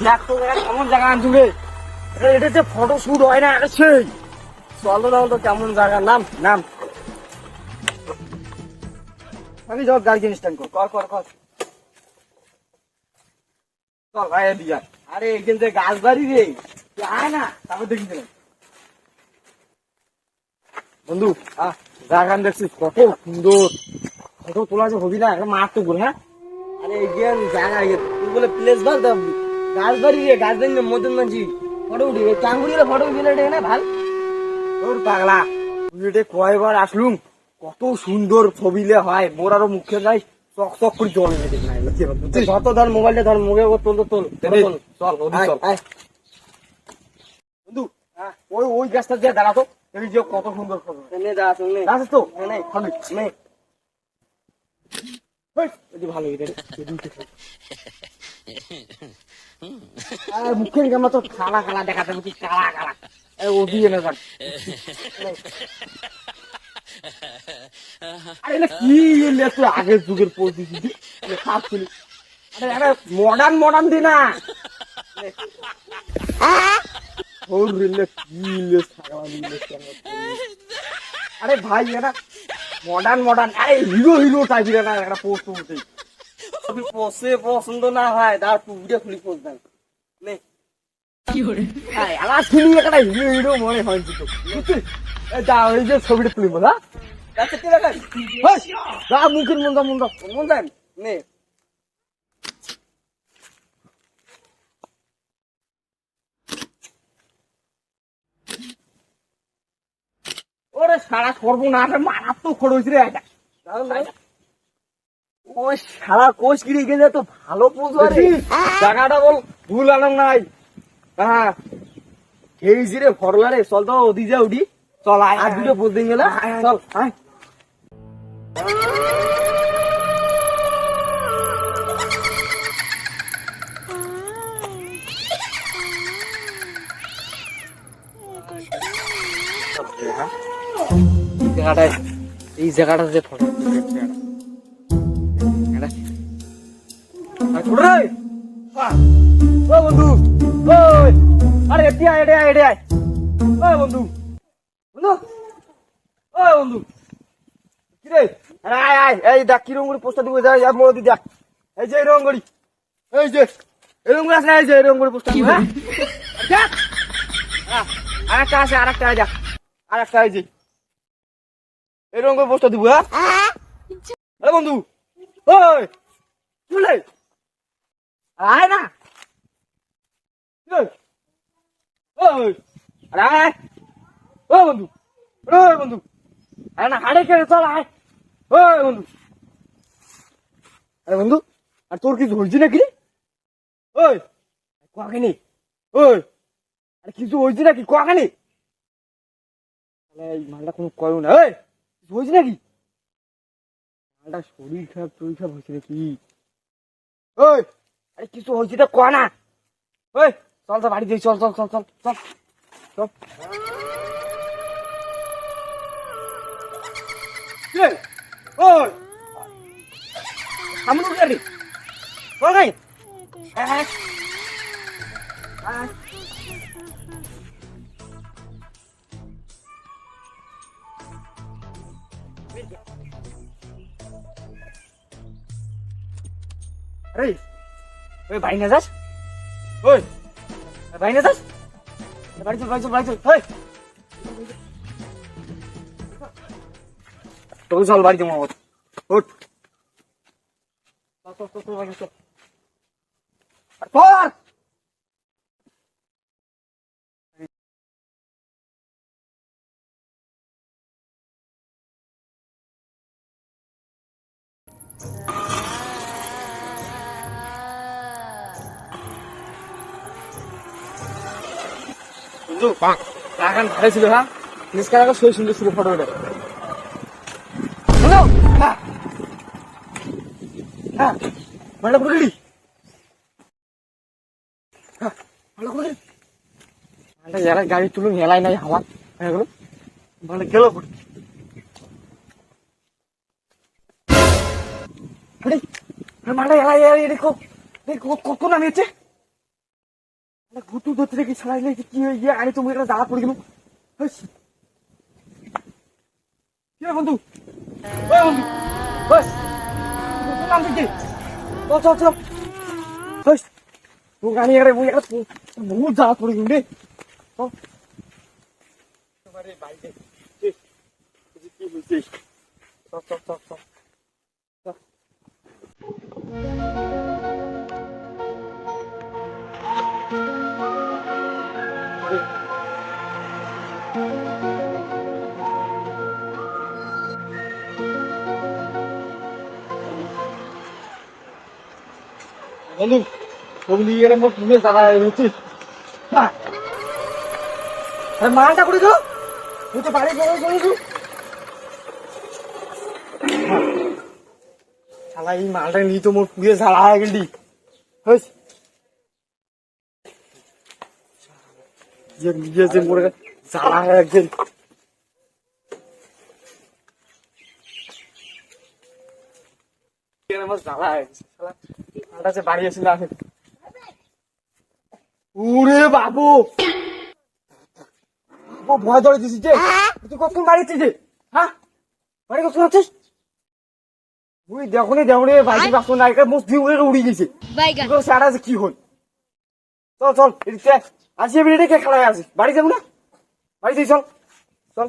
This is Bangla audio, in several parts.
দেখ তো কেমন জায়গা আনছুবে, এটা ফটো শুট হয় না, এটা সেই চলো না তো কেমন জায়গা। নাম নাম আমি যাও গাড়ি স্ট্যান্ড কর কর কর চল ভাই দিয়া। আরে এখান থেকে গাছ বাড়ি রে আয় না, তারপর দেখি বন্ধু জায়গা দেখছিস কত সুন্দর, ফটো তোলা যে হবি না মাঠ তো ঘুরে। হ্যাঁ আরে এগিয়ান জায়গা তুই বলে প্লেস বল গাছ বাড়ি রে, গাছ বাড়ি মতন মানছি ফটো উঠি টাঙ্গুরিরে ফটো উঠিলে না ভাল তোর পাগলা। তুই এটা কয়বার আসলুম, কত সুন্দর ছবিলে হয়, মোর আরো মুখে যাই চক চক করে জল এনে দেখ না যত ধর মোবাইলটা ধর মুখে তোল তোল চল বন্ধু। ওই ওই গাছটা দিয়ে দাঁড়াতো, এই যে কত সুন্দর ফটো দাঁড়াচ্ছিস তো ভালো মুখের কেমন তো কালা কালা দেখাতে কালা কালা ও দিয়ে না কি আগের যুগের পরিস্থিতি মডার্ন মডার্ন দি না আরে ভাই এটা মডার্ন মডার্ন, আরে হিরো হিরো টাইপের না একটা পোস্ট উঠে পোস্টে পছন্দ না হয় তার পুরো খুলি পোস্ট দেন আমার শুনি একটা হিরো হিরো মনে হয় তো যা ওই যে ছবিটা তুলিব না মুখের মন্দা মন্দা মন্দান নে ওরে সারা সর্বনাশ মারাত্মক খড় হয়েছে রে এটা। ওই সারা কোষ গিরে গেলে তো ভালো পোজ জায়গাটা বল ভুল আনাম নাই। হ্যাঁ খেয়েছি রে ফরলারে, চল তো ওদি যা উঠি চল আর দুটো পোজ দিন গেলে চল আয়। জায়গাটায় এই জায়গাটা যে ফটো বন্ধু আরে এটি আয় এটি আয় এটি আয় বন্ধু বন্ধু বন্ধু কিরে আয় আয় এই দেখ কিরম করে পোস্টার দিব যাই মোদি দেখ এই যে এরকম করি এই যে এরকম করে আছে এই যে এরকম করে পোস্টার দিব। হ্যাঁ আরেকটা আছে আরেকটা দেখ আরেকটা এই যে এরকম করে পোস্টার দিব। হ্যাঁ আরে বন্ধু ওই চলে আয় না আয় ও বন্ধু ওই বন্ধু আরে না হাড়ে কেড়ে চল আয় ওই বন্ধু। আরে বন্ধু আর তোর কিছু হয়েছে নাকি ওই কাকানি ওই আরে কিছু হয়েছে নাকি কাকানি এই মালটা কোনো কয়ও না ওই কিছু হয়েছে নাকি মালটা শরীর খারাপ হয়েছে নাকি ওই আরে কিছু হয়েছে তো কয় না ওই চল তো বাড়ি যাই চল চল চল চল চল চল ওই আমি রে বল গাই আরে ওই ভাই না যাস ওই ভাই না যাস বাড়ি চল বাড়ি চল বাড়ি চল তোকে চল বাড়ি জমা ওঠ বন্ধু লাগান ভালো ছিল। হ্যাঁ নিষ্কার আগে সই সুন্দর ছিল ফটো ওটা ভালো করে যারা গাড়ি তুলুন হেলাই নাই হাওয়া ভালো গেল মালটা হেলাই কখন নামিয়েছে ভূতু ধরতে কি ছাড়াই নাই কি হয়ে গিয়ে আমি তুমি একটা জ্বালা পড়ে গেল কি রে বন্ধু বন্ধু বাস নাম দেখি চল চল চল তুই গাড়ি আরে বই একটা বহুত জ্বালা পড়ে গেল রে তোমারে বাইরে কি বলছিস চল চল চল চল বন্ধু তুমি এর মধ্যে তুমি জানা হচ্ছে আরে মালটা করে দাও তুই তো বাড়ি গেল বন্ধু শালা এই মালটা নিয়ে তো মোর পুড়ে জ্বালা হয়ে গেলি হই যে যে মোর জ্বালা হয়ে গেল আমার জ্বালা হয়ে গেছে শালা মালটা যে বাড়ি এসে না ওরে বাবু ভয় ধরে দিছিস যে তুই কখন বাড়িছিস যে হ্যাঁ বাড়ি কখন আছিস তুই দেখুন দেখুন বাড়ি বাসন না একটা মুখ দিয়ে উড়ে গেছে সারা কি হল চল চল এদিকে আসি এবার রেখে খেলায় আসি বাড়ি যাবো না বাড়ি যাই চল চল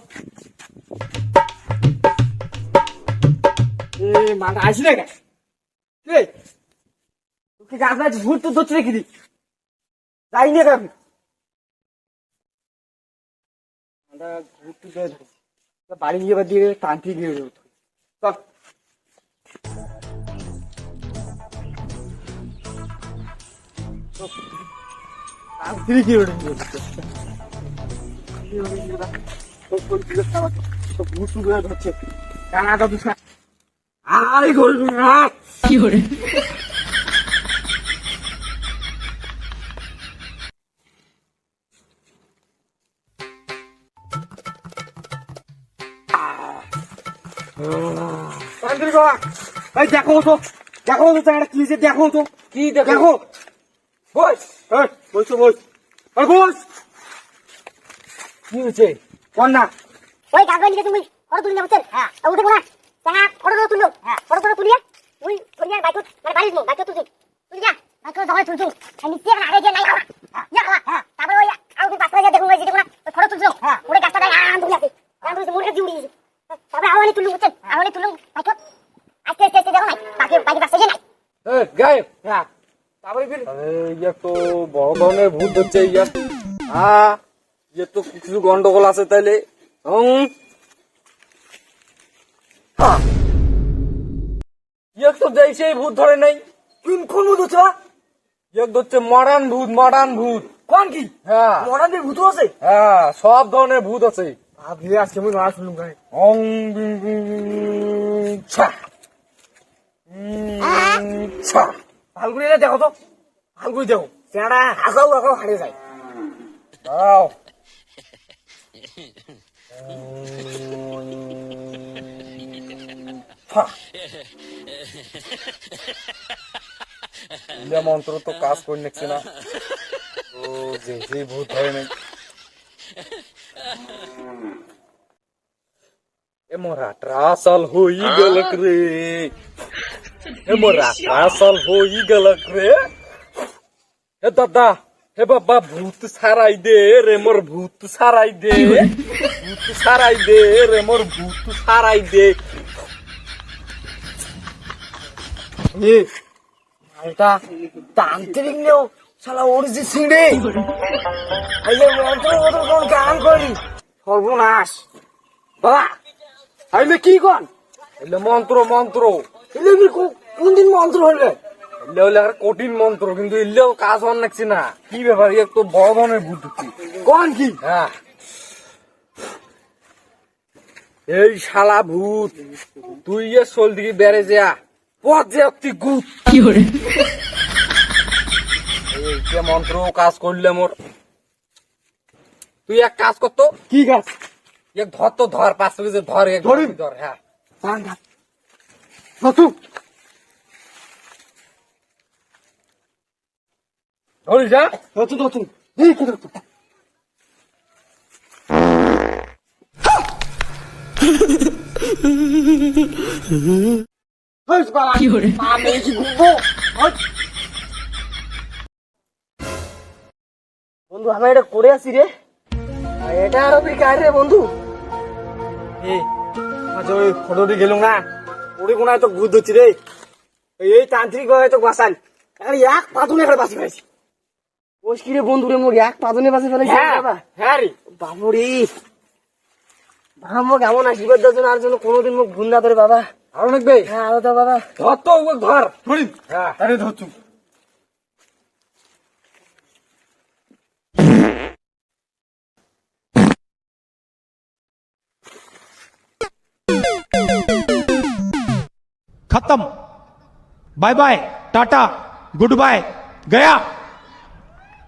এ মাটা আসি না কেন তুই গাছ না ভূত তো ধরছি রেখে দি যাই না কেন বাড়ি গিয়ে দিয়ে টানতে গিয়ে চল কি করে দেখো তো দেখো তো চাটা কি দেখো তো কি দেখো বস বস বস বস কি হয়েছে কোন না ওই কাগজ নিয়ে তুমি ফটো তুলে নেবছেন হ্যাঁ উঠে না টাকা ফটো তুললো হ্যাঁ ফটো তুলিয়া ওই তুলিয়া বাইক মানে বাড়ি নো বাইক তুলছি তুই যা বাইক ধরে তুলছি আমি নিচে আগে যে নাই যা হ্যাঁ তারপরে ওই আর ওই পাশে যা দেখুন ওই যেটা ওই ফটো তুলছো হ্যাঁ ওরে গাছটা দাঁড়া আন তুলে আছে আন তুলে মোরে কাছে উড়িয়ে তারপরে আওয়ানি তুললো বুঝছেন আওয়ানি তুললো বাইক আস্তে আস্তে আস্তে দেখো নাই বাইক পাশে যে নাই গায়েব হ্যাঁ তারপরে ফির ইয়া তো বড় ধরনের ভূত হচ্ছে ইয়া হ্যাঁ ইয়ে তো কিছু গন্ডগোল আছে তাইলে ইয়ে তো দেশে ভূত ধরে নাই কোন ভূত হচ্ছে ইয়ে হচ্ছে মডার্ন ভূত কোন কি হ্যাঁ মডার্ন ভূত আছে হ্যাঁ সব ধরনের ভূত আছে আপনি আজকে আমি না শুনলাম গায়ে অং ছা ছা ফালগুনি দেখো তো ফালগুনি দেখো চেহারা হাসাও রাখাও হারিয়ে যায় দাও মন্ত্র তো কাজ করে নিচ্ছে না ও যে ভূত হয় নাই এ মোরা ট্রাসাল হই গেলক রে এ মোরা ট্রাসাল হই গেলক রে এ দাদা হে বাবা ভূত সারাই দে রে মোর ভূত সারাই দে ভূত সারাই দে রে মোর ভূত সারাই দে এটা তান্ত্রিক নেও শালা অরিজি সিংড়ে আইলে মন্ত্র মতো কোন গান করি সর্বনাশ বাবা আইলে কি কন এলে মন্ত্র এলে কি কোন দিন মন্ত্র হলে এলে হলে আর কঠিন মন্ত্র কিন্তু এলেও কাজ হন লাগছে না কি ব্যাপার একটু বড় ধরনের ভূত হচ্ছে কোন কি হ্যাঁ এই শালা ভূত তুই এ সোল দিকে বেড়ে যা পথ যে অতি গুত কি করে এই যে মন্ত্র কাজ করলে মোর তুই এক কাজ করতো কি কাজ এক ধর তো ধর পাঁচ যে ধর এক ধর হ্যাঁ ধরিস হ্যাঁ এই কি করছো? হইস বাবা, আমি কি ঘুরবো? হইস। বন্ধু আমি এটা করে আসি রে, আর এটা আরো তুই কার রে বন্ধু? আজ ওই ফটোটি গেলুম না, ওরে কোনায় তো গুদ হচ্ছে রে। এই তান্ত্রিক ভাবে তো বাঁচান, আরে এক পাতুনে করে বাঁচি ফেলেছি। ওস কি রে বন্ধু রে, মোর এক পাতুনে বাঁচি ফেলেছি। হ্যাঁ রে বাবুরি, বাবা মোক এমন আশীর্বাদ দেওয়ার জন্য আর জন্য কোনোদিন মুখ ভুল না করে বাবা। আরো দেখবে? হ্যাঁ আরো তো বাবা। ধর তো ধর, ধরি। হ্যাঁ আরে ধরছু। खत्म। Bye bye, tata, goodbye, गया।